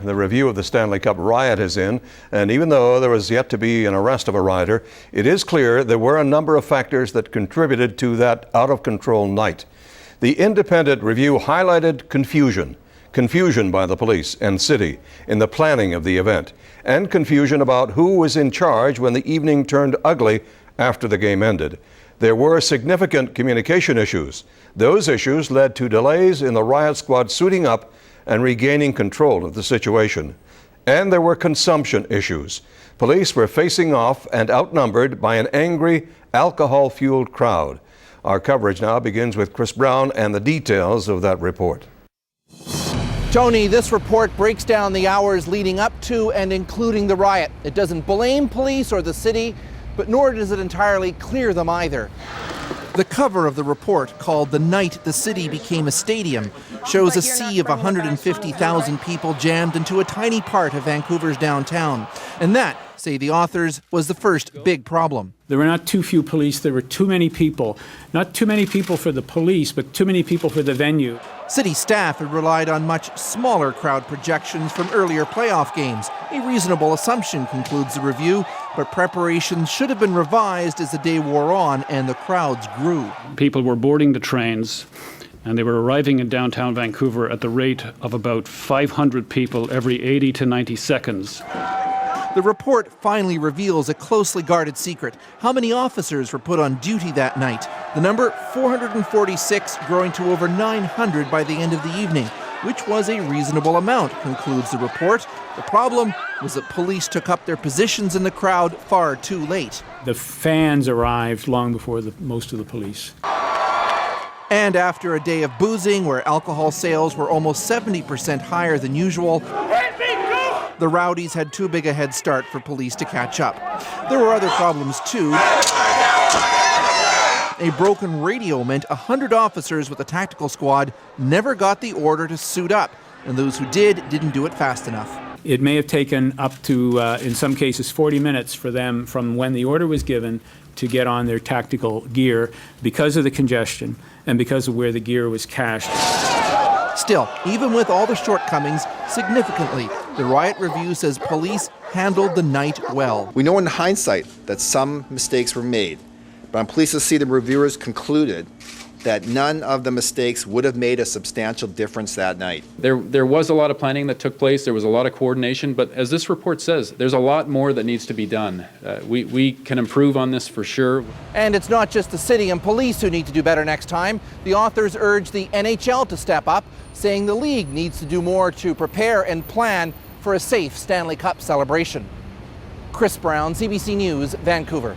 The review of the Stanley Cup riot is in, and even though there was yet to be an arrest of a rioter, it is clear there were a number of factors that contributed to that out-of-control night. The independent review highlighted confusion by the police and city in the planning of the event, and confusion about who was in charge when the evening turned ugly after the game ended. There were significant communication issues. Those issues led to delays in the riot squad suiting up and regaining control of the situation. And there were consumption issues. Police were facing off and outnumbered by an angry, alcohol-fueled crowd. Our coverage now begins with Chris Brown and the details of that report. Tony, this report breaks down the hours leading up to and including the riot. It doesn't blame police or the city, but nor does it entirely clear them either. The cover of the report, called "The Night the City Became a Stadium," shows a sea of 150,000 people jammed into a tiny part of Vancouver's downtown. And that, say the authors, was the first big problem. There were not too few police, there were too many people. Not too many people for the police, but too many people for the venue. City staff had relied on much smaller crowd projections from earlier playoff games. A reasonable assumption, concludes the review, but preparations should have been revised as the day wore on and the crowds grew. People were boarding the trains and they were arriving in downtown Vancouver at the rate of about 500 people every 80 to 90 seconds. The report finally reveals a closely guarded secret. How many officers were put on duty that night? The number 446 growing to over 900 by the end of the evening, which was a reasonable amount, concludes the report. The problem was that police took up their positions in the crowd far too late. The fans arrived long before most of the police. And after a day of boozing where alcohol sales were almost 70% higher than usual, the rowdies had too big a head start for police to catch up. There were other problems too. A broken radio meant 100 officers with a tactical squad never got the order to suit up, and those who didn't do it fast enough. It may have taken up to, in some cases, 40 minutes for them from when the order was given to get on their tactical gear because of the congestion and because of where the gear was cached. Still, even with all the shortcomings, significantly, the riot review says police handled the night well. We know in hindsight that some mistakes were made, but I'm pleased to see the reviewers concluded that none of the mistakes would have made a substantial difference that night. There was a lot of planning that took place, there was a lot of coordination, but as this report says, there's a lot more that needs to be done. We can improve on this for sure. And it's not just the city and police who need to do better next time. The authors urge the NHL to step up, saying the league needs to do more to prepare and plan for a safe Stanley Cup celebration. Chris Brown, CBC News, Vancouver.